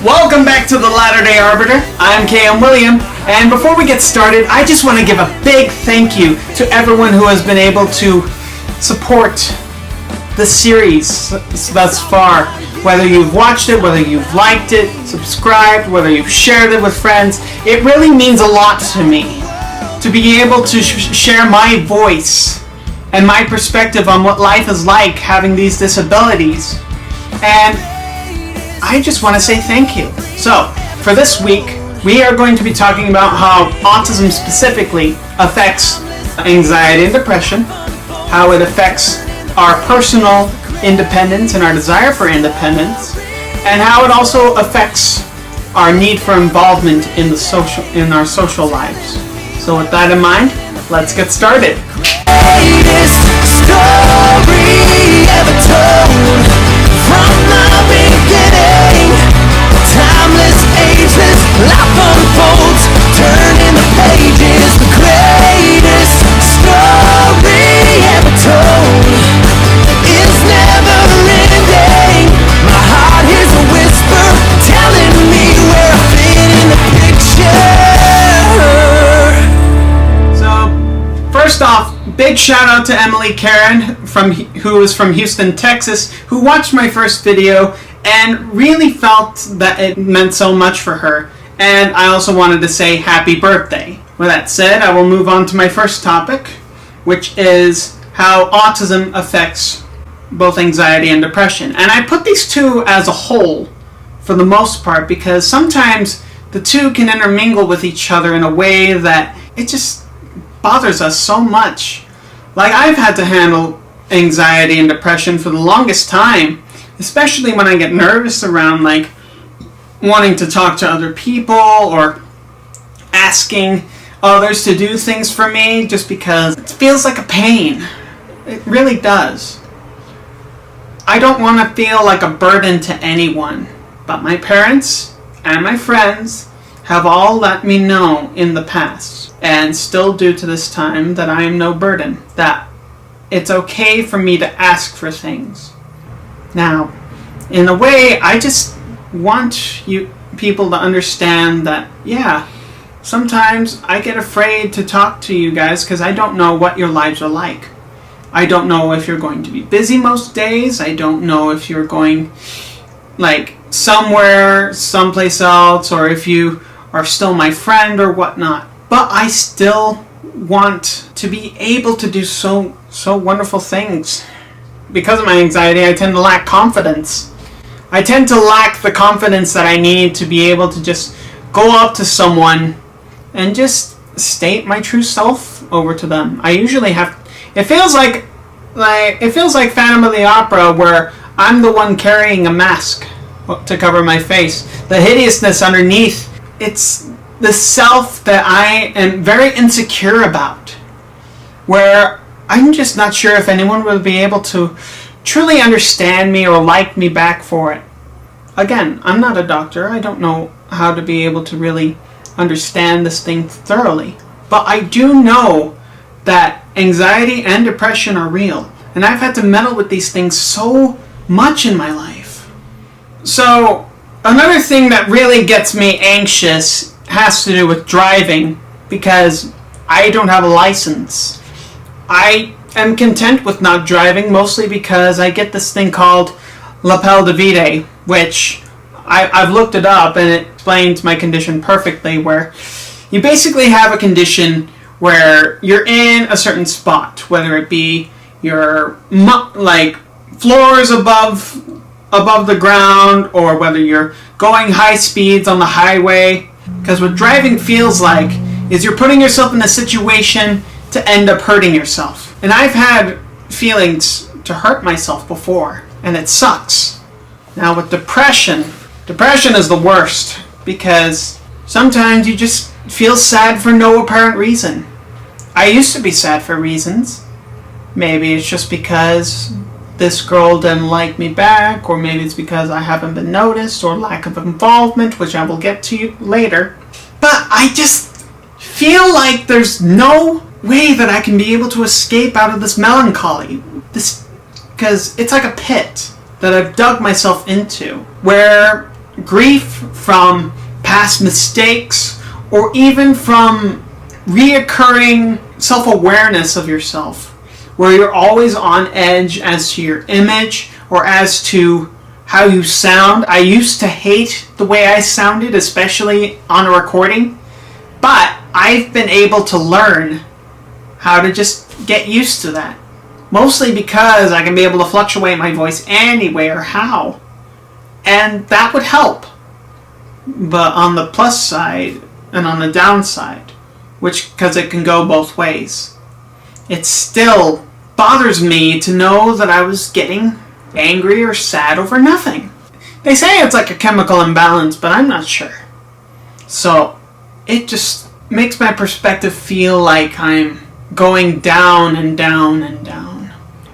Welcome back to the Latter-day Arbiter. I'm KM William, and before we get started, I just want to give a big thank you to everyone who has been able to support the series thus far. Whether you've watched it, whether you've liked it, subscribed, whether you've shared it with friends, it really means a lot to me to be able to share my voice and my perspective on what life is like having these disabilities. And I just want to say thank you. So, for this week, we are going to be talking about how autism specifically affects anxiety and depression, how it affects our personal independence and our desire for independence, and how it also affects our need for involvement in our social lives. So with that in mind, let's get started. Greatest story ever told, from the beginning, timeless, ageless, life unfolds, turning the pages. The greatest story ever told is never ending. My heart hears a whisper telling me where I fit in the picture. First off, big shout out to Emily Karen, who is from Houston, Texas, who watched my first video and really felt that it meant so much for her. And I also wanted to say happy birthday. With that said, I will move on to my first topic, which is how autism affects both anxiety and depression. And I put these two as a whole for the most part because sometimes the two can intermingle with each other in a way that it just bothers us so much. Like, I've had to handle anxiety and depression for the longest time, especially when I get nervous around like wanting to talk to other people or asking others to do things for me, just because it feels like a pain. It really does. I don't want to feel like a burden to anyone, but my parents and my friends have all let me know in the past, and still do to this time, that I am no burden, that it's okay for me to ask for things. Now, in a way, I just want you people to understand that, yeah, sometimes I get afraid to talk to you guys because I don't know what your lives are like. I don't know if you're going to be busy most days. I don't know if you're going like somewhere, someplace else, or if you are still my friend or whatnot. But I still want to be able to do so wonderful things. Because of my anxiety, I tend to lack confidence. I tend to lack the confidence that I need to be able to just go up to someone and just state my true self over to them. I usually have. It feels like Phantom of the Opera, where I'm the one carrying a mask to cover my face. The hideousness underneath, it's the self that I am very insecure about, where I'm just not sure if anyone will be able to truly understand me or like me back for it. Again, I'm not a doctor. I don't know how to be able to really understand this thing thoroughly. But I do know that anxiety and depression are real. And I've had to meddle with these things so much in my life. So, another thing that really gets me anxious has to do with driving, because I don't have a license. I am content with not driving, mostly because I get this thing called lapel de vide, which I've looked it up and it explains my condition perfectly, where you basically have a condition where you're in a certain spot, whether it be your like floors above the ground, or whether you're going high speeds on the highway. Because what driving feels like is you're putting yourself in a situation to end up hurting yourself. And I've had feelings to hurt myself before, and it sucks. Now with depression is the worst, because sometimes you just feel sad for no apparent reason. I used to be sad for reasons. Maybe it's just because this girl didn't like me back, or maybe it's because I haven't been noticed, or lack of involvement, which I will get to you later. But I just feel like there's no way that I can be able to escape out of this melancholy. Because it's like a pit that I've dug myself into, where grief from past mistakes, or even from reoccurring self-awareness of yourself, where you're always on edge as to your image or as to how you sound. I used to hate the way I sounded, especially on a recording, but I've been able to learn how to just get used to that. Mostly because I can be able to fluctuate my voice anywhere, how. And that would help. But on the plus side and on the downside, because it can go both ways, it still bothers me to know that I was getting angry or sad over nothing. They say it's like a chemical imbalance, but I'm not sure. So it just makes my perspective feel like I'm going down and down and down.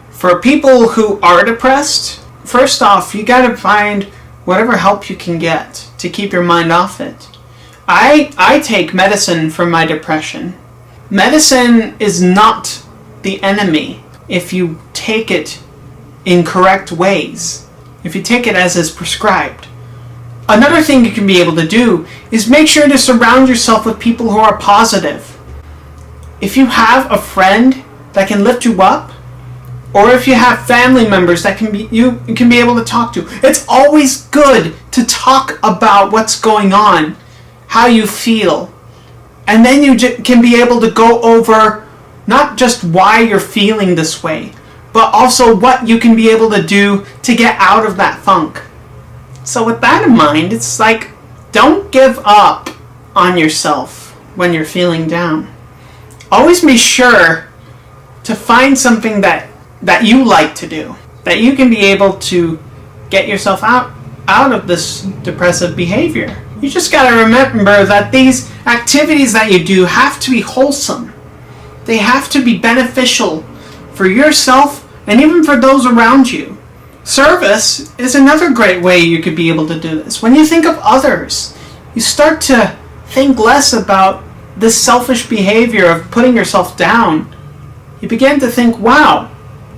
For people who are depressed, first off, you gotta find whatever help you can get to keep your mind off it. I take medicine for my depression. Medicine is not the enemy if you take it in correct ways, if you take it as is prescribed. Another thing you can be able to do is make sure to surround yourself with people who are positive. If you have a friend that can lift you up, or if you have family members that you can be able to talk to, it's always good to talk about what's going on, how you feel, and then you can be able to go over not just why you're feeling this way, but also what you can be able to do to get out of that funk. So with that in mind, it's like, don't give up on yourself when you're feeling down. Always be sure to find something that you like to do, that you can be able to get yourself out of this depressive behavior. You just got to remember that these activities that you do have to be wholesome. They have to be beneficial for yourself and even for those around you. Service is another great way you could be able to do this. When you think of others, you start to think less about this selfish behavior of putting yourself down. You begin to think, wow,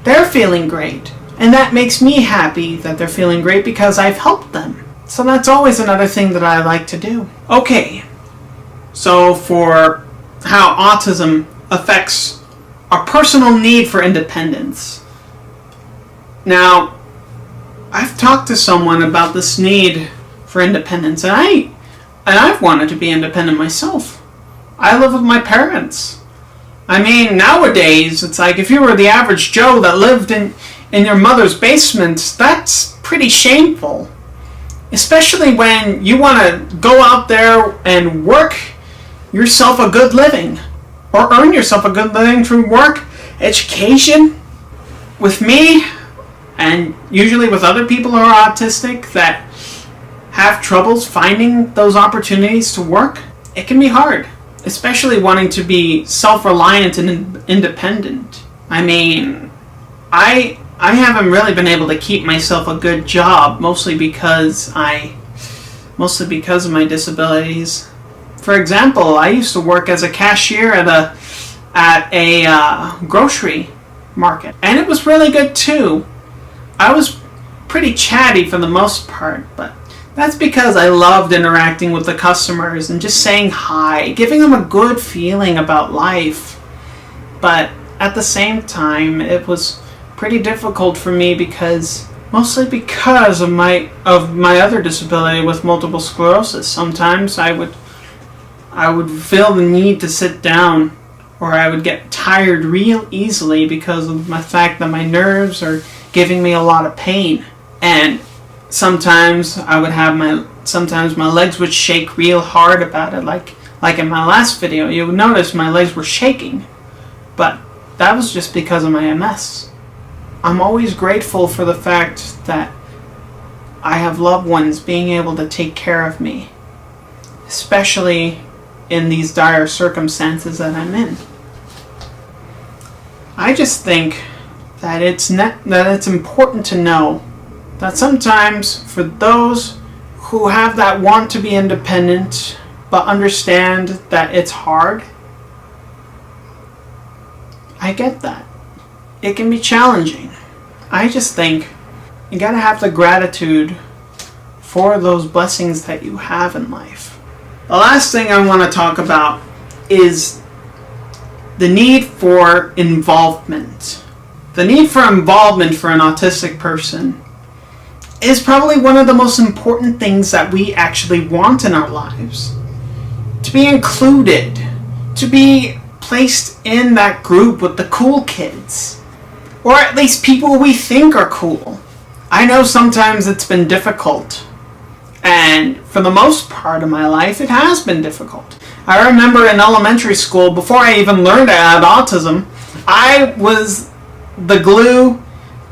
they're feeling great. And that makes me happy that they're feeling great because I've helped them. So that's always another thing that I like to do. Okay, so for how autism affects our personal need for independence. Now, I've talked to someone about this need for independence, and I've wanted to be independent myself. I live with my parents. I mean, nowadays, it's like if you were the average Joe that lived in your mother's basement, that's pretty shameful. Especially when you want to go out there and work yourself a good living, or earn yourself a good living through work, education. With me, and usually with other people who are autistic that have troubles finding those opportunities to work, it can be hard, especially wanting to be self-reliant and independent. I mean, I haven't really been able to keep myself a good job, mostly because of my disabilities. For example, I used to work as a cashier at a grocery market, and it was really good too. I was pretty chatty for the most part, but that's because I loved interacting with the customers and just saying hi, giving them a good feeling about life. But at the same time, it was pretty difficult for me mostly because of my other disability with multiple sclerosis. Sometimes I would feel the need to sit down, or I would get tired real easily because of the fact that my nerves are giving me a lot of pain. And sometimes sometimes my legs would shake real hard about it, like in my last video. You would notice my legs were shaking, but that was just because of my MS. I'm always grateful for the fact that I have loved ones being able to take care of me, especially in these dire circumstances that I'm in. I just think that it's important to know that sometimes for those who have that want to be independent but understand that it's hard, I get that. It can be challenging. I just think you gotta have the gratitude for those blessings that you have in life. The last thing I want to talk about is the need for involvement. The need for involvement for an autistic person is probably one of the most important things that we actually want in our lives. To be included, to be placed in that group with the cool kids, or at least people we think are cool. I know sometimes it's been difficult, and for the most part of my life it has been difficult. I remember in elementary school, before I even learned I had autism, I was the glue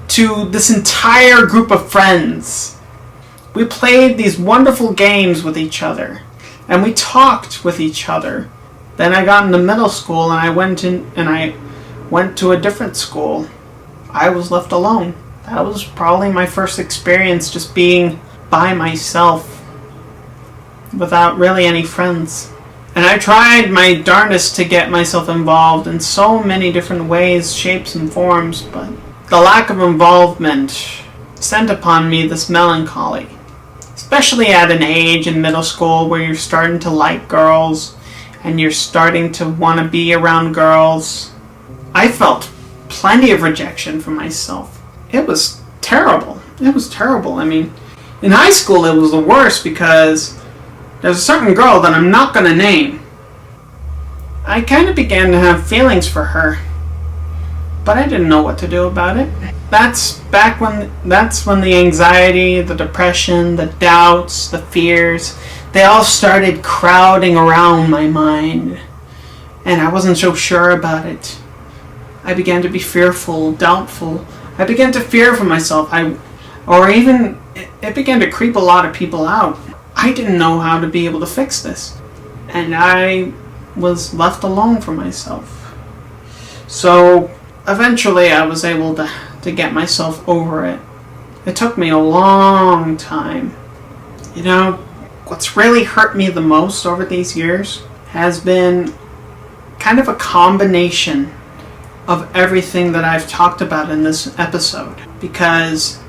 to this entire group of friends. We played these wonderful games with each other, and we talked with each other. Then I got into middle school, and I went to a different school. I was left alone. That was probably my first experience just being by myself without really any friends. And I tried my darndest to get myself involved in so many different ways, shapes, and forms, but the lack of involvement sent upon me this melancholy, especially at an age in middle school where you're starting to like girls and you're starting to want to be around girls. I felt plenty of rejection from myself. It was terrible. It was terrible. I mean, in high school it was the worst because there's a certain girl that I'm not going to name. I kind of began to have feelings for her, but I didn't know what to do about it. That's when the anxiety, the depression, the doubts, the fears, they all started crowding around my mind, and I wasn't so sure about it. I began to be fearful, doubtful. I began to fear for myself. It began to creep a lot of people out. I didn't know how to be able to fix this, and I was left alone for myself. So eventually I was able to get myself over it. It took me a long time. You know, what's really hurt me the most over these years has been kind of a combination of everything that I've talked about in this episode, because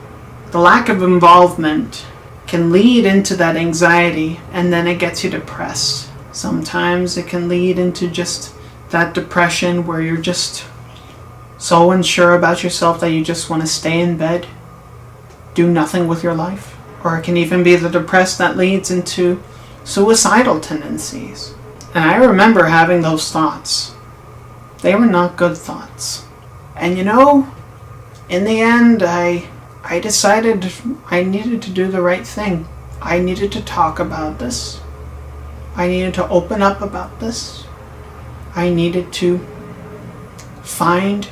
the lack of involvement can lead into that anxiety, and then it gets you depressed. Sometimes it can lead into just that depression where you're just so unsure about yourself that you just want to stay in bed, do nothing with your life. Or it can even be the depression that leads into suicidal tendencies. And I remember having those thoughts. They were not good thoughts. And you know, in the end, I decided I needed to do the right thing. I needed to talk about this. I needed to open up about this. I needed to find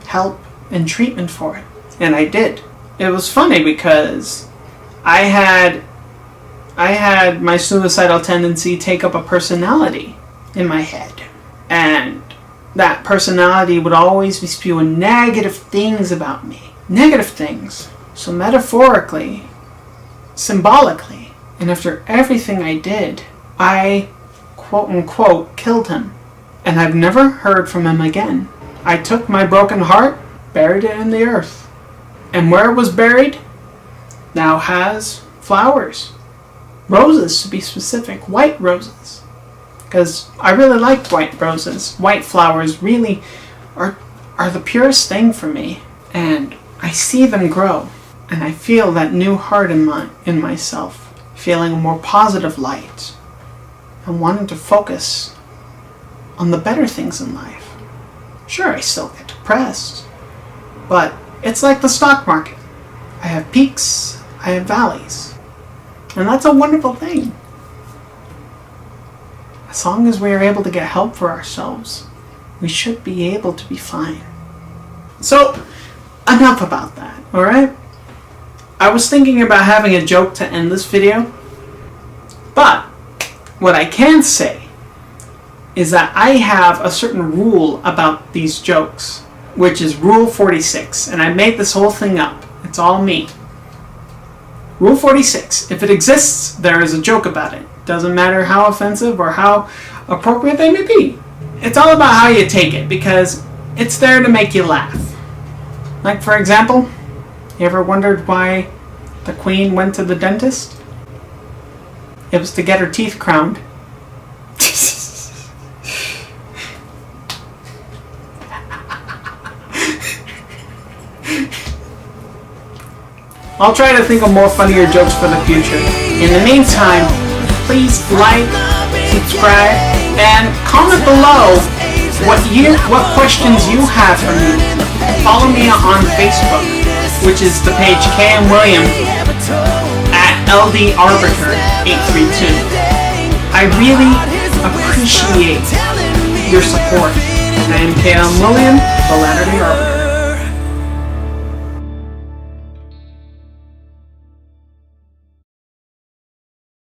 help and treatment for it. And I did. It was funny because I had my suicidal tendency take up a personality in my head. And that personality would always be spewing negative things about me. Negative things. So metaphorically, symbolically, and after everything I did, I, quote unquote, killed him. And I've never heard from him again. I took my broken heart, buried it in the earth. And where it was buried now has flowers. Roses, to be specific. White roses. Because I really like white roses. White flowers really are the purest thing for me. And I see them grow. And I feel that new heart in myself. Feeling a more positive light. And wanting to focus on the better things in life. Sure, I still get depressed. But it's like the stock market. I have peaks, I have valleys. And that's a wonderful thing. As long as we are able to get help for ourselves, we should be able to be fine. So, enough about that, alright? I was thinking about having a joke to end this video, but what I can say is that I have a certain rule about these jokes, which is Rule 46, and I made this whole thing up. It's all me. Rule 46, if it exists, there is a joke about it. Doesn't matter how offensive or how appropriate they may be. It's all about how you take it, because it's there to make you laugh. Like, for example, you ever wondered why the Queen went to the dentist? It was to get her teeth crowned. I'll try to think of more funnier jokes for the future. In the meantime, please like, subscribe, and comment below what questions you have for me. Follow me on Facebook, which is the page KM William at LD Arbiter 832. I really appreciate your support. I am KM William, the Latter-day Arbiter.